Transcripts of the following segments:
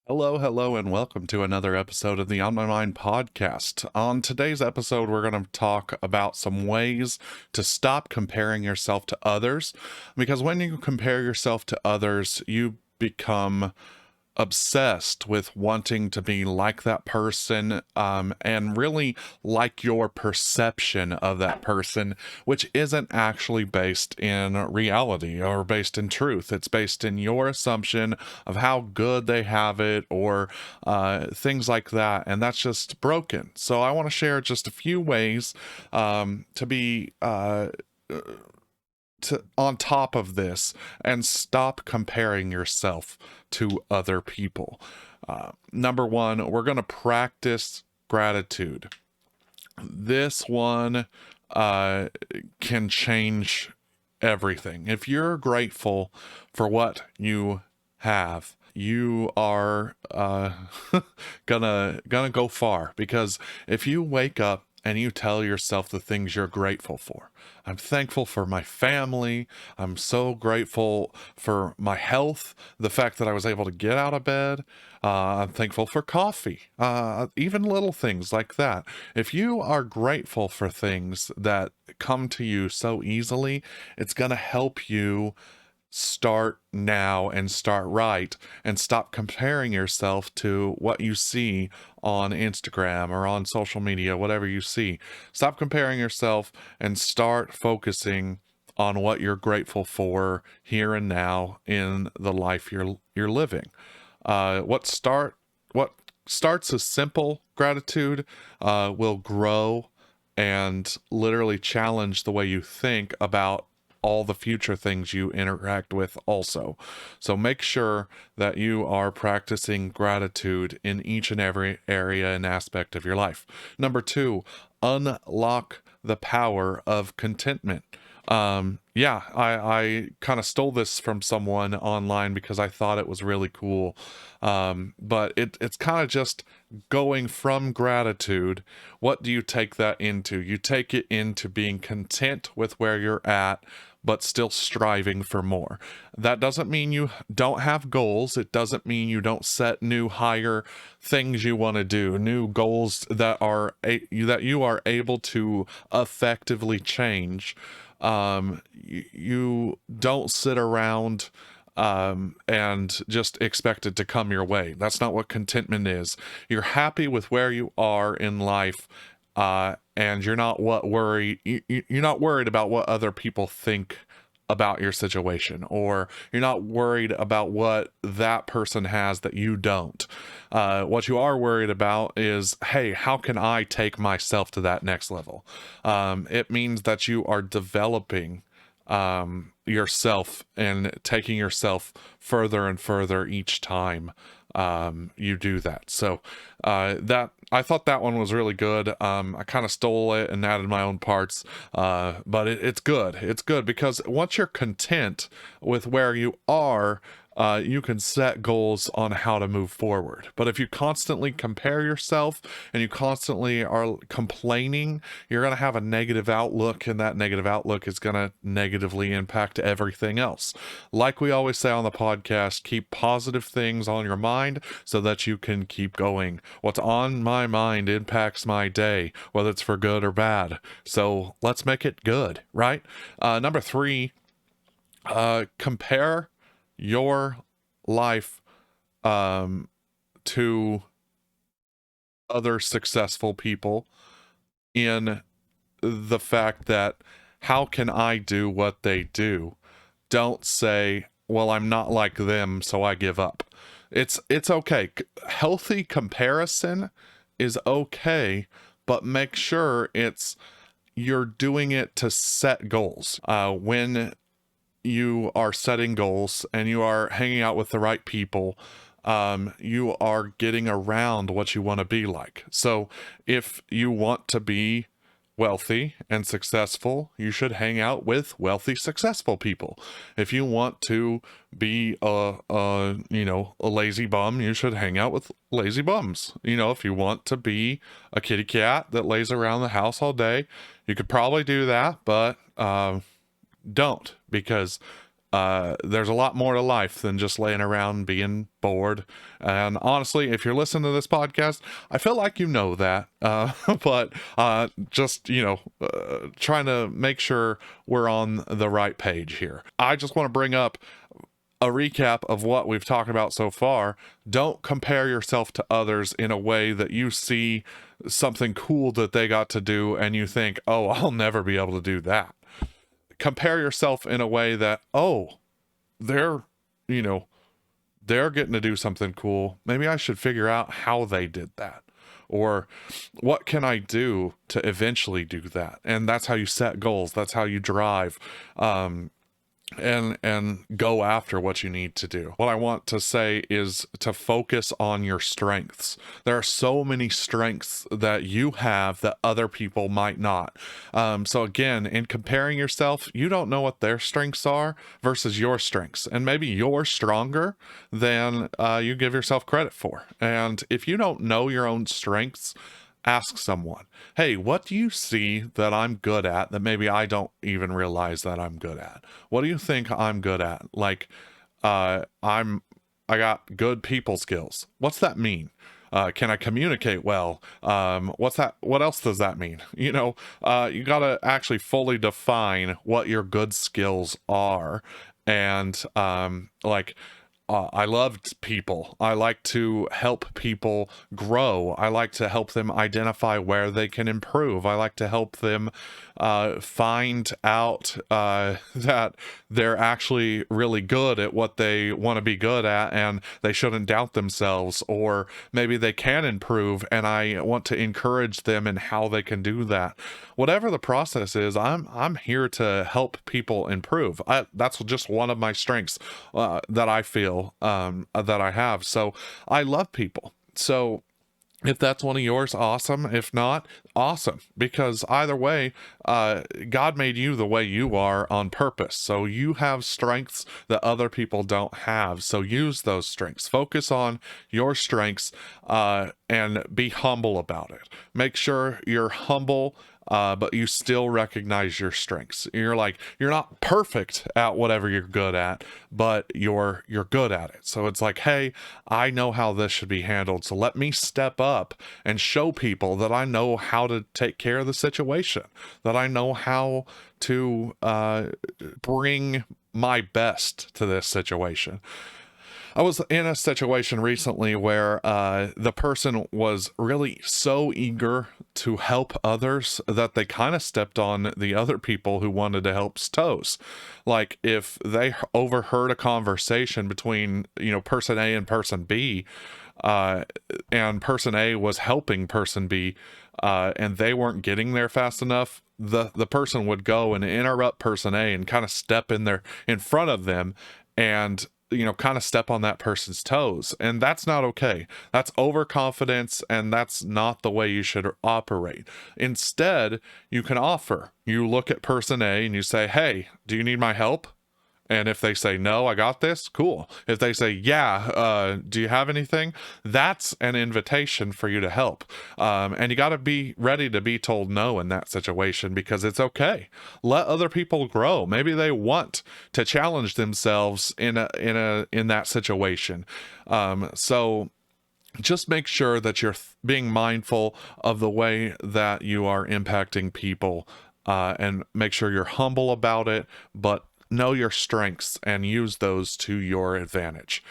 Hello, hello, and welcome to another episode of the On My Mind podcast. On today's episode, we're going to talk about some ways to stop comparing yourself to others, because when you compare yourself to others, you become obsessed with wanting to be like that person, and really like your perception of that person, which isn't actually based in reality or based in truth. It's based in your assumption of how good they have it, or things like that, and that's just broken. So I want to share just a few ways to be on top of this and stop comparing yourself to other people. Number one, we're going to practice gratitude. This one can change everything. If you're grateful for what you have, you are gonna go far, because if you wake up and you tell yourself the things you're grateful for. I'm thankful for my family. I'm so grateful for my health, the fact that I was able to get out of bed. I'm thankful for coffee, even little things like that. If you are grateful for things that come to you so easily, it's going to help you start now and start right, and stop comparing yourself to what you see on Instagram or on social media, whatever you see. Stop comparing yourself and start focusing on what you're grateful for here and now in the life you're living. What starts as simple gratitude will grow and literally challenge the way you think about all the future things you interact with also. So make sure that you are practicing gratitude in each and every area and aspect of your life. Number two, unlock the power of contentment. I kind of stole this from someone online because I thought it was really cool. But it's kind of just going from gratitude. What do you take that into? You take it into being content with where you're at, but still striving for more. That doesn't mean you don't have goals. It doesn't mean you don't set new higher things you want to do, new goals that that you are able to effectively change. You don't sit around and just expect it to come your way. That's not what contentment is. You're happy with where you are in life, and you're not you're not worried about what other people think about your situation, or you're not worried about what that person has that you don't. What you are worried about is, hey, how can I take myself to that next level? It means that you are developing yourself and taking yourself further and further each time you do that. So that I thought that one was really good. I kind of stole it and added my own parts, but it's good. It's good because once you're content with where you are, you can set goals on how to move forward. But if you constantly compare yourself and you constantly are complaining, you're going to have a negative outlook, and that negative outlook is going to negatively impact everything else. Like we always say on the podcast, keep positive things on your mind so that you can keep going. What's on my mind impacts my day, whether it's for good or bad. So let's make it good, right? Number three, compare your life to other successful people, in the fact that, how can I do what they do? Don't say, well, I'm not like them, so I give up. It's okay. Healthy comparison is okay, but make sure you're doing it to set goals. When you are setting goals and you are hanging out with the right people, you are getting around what you want to be like. So if you want to be wealthy and successful, you should hang out with wealthy, successful people. If you want to be a lazy bum, you should hang out with lazy bums. If you want to be a kitty cat that lays around the house all day, you could probably do that, but don't, because there's a lot more to life than just laying around being bored. And honestly, if you're listening to this podcast, I feel like you know that, but just, trying to make sure we're on the right page here. I just want to bring up a recap of what we've talked about so far. Don't compare yourself to others in a way that you see something cool that they got to do and you think, oh, I'll never be able to do that. Compare yourself in a way that, oh, they're getting to do something cool. Maybe I should figure out how they did that. Or what can I do to eventually do that? And that's how you set goals. That's how you drive. And go after what you need to do. What I want to say is to focus on your strengths. There are so many strengths that you have that other people might not. So again, in comparing yourself, you don't know what their strengths are versus your strengths. And maybe you're stronger than you give yourself credit for. And if you don't know your own strengths, ask someone, hey, what do you see that I'm good at that maybe I don't even realize that I'm good at? What do you think I'm good at? Like, I got good people skills. What's that mean? Can I communicate well? What's that? What else does that mean? You gotta actually fully define what your good skills are. And, I loved people. I like to help people grow. I like to help them identify where they can improve. I like to help them find out that they're actually really good at what they want to be good at and they shouldn't doubt themselves, or maybe they can improve and I want to encourage them in how they can do that. Whatever the process is, I'm here to help people improve. That's just one of my strengths that I feel that I have. So I love people. So if that's one of yours, awesome. If not, awesome. Because either way, God made you the way you are on purpose. So you have strengths that other people don't have. So use those strengths. Focus on your strengths and be humble about it. Make sure you're humble, but you still recognize your strengths. You're not perfect at whatever you're good at, but you're good at it. So it's like, hey, I know how this should be handled. So let me step up and show people that I know how to take care of the situation, that I know how to bring my best to this situation. I was in a situation recently where the person was really so eager to help others that they kind of stepped on the other people who wanted to help's toes. Like if they overheard a conversation between, person A and person B, and person A was helping person B, and they weren't getting there fast enough, the person would go and interrupt person A and kind of step in front of them and kind of step on that person's toes. And that's not okay. That's overconfidence, and that's not the way you should operate. Instead, you can offer. You look at person A and you say, hey, do you need my help? And if they say, no, I got this, cool. If they say, yeah, do you have anything? That's an invitation for you to help. And you got to be ready to be told no in that situation, because it's okay. Let other people grow. Maybe they want to challenge themselves in that situation. So just make sure that you're being mindful of the way that you are impacting people, and make sure you're humble about it, but know your strengths and use those to your advantage.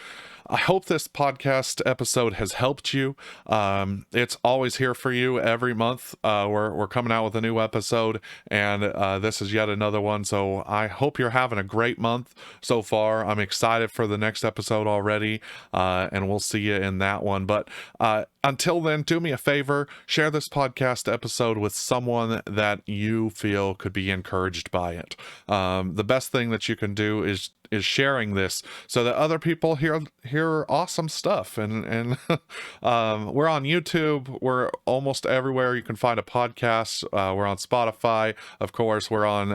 I hope this podcast episode has helped you. It's always here for you every month. We're coming out with a new episode, and this is yet another one. So I hope you're having a great month so far. I'm excited for the next episode already, and we'll see you in that one. But until then, do me a favor, share this podcast episode with someone that you feel could be encouraged by it. The best thing that you can do is sharing this so that other people hear awesome stuff. And we're on YouTube. We're almost everywhere you can find a podcast. We're on Spotify, of course. We're on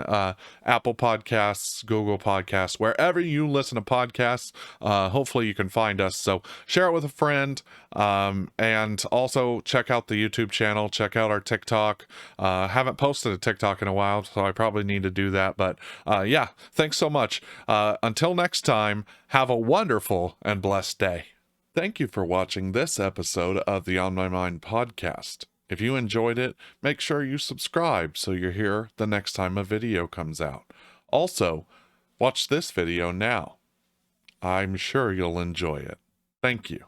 Apple Podcasts, Google Podcasts, wherever you listen to podcasts. Hopefully you can find us. So share it with a friend, and also check out the YouTube channel. Check out our TikTok. Haven't posted a TikTok in a while, so I probably need to do that. But yeah, thanks so much. until next time, have a wonderful and blessed day. Thank you for watching this episode of the On My Mind podcast. If you enjoyed it, make sure you subscribe so you're here the next time a video comes out. Also, watch this video now. I'm sure you'll enjoy it. Thank you.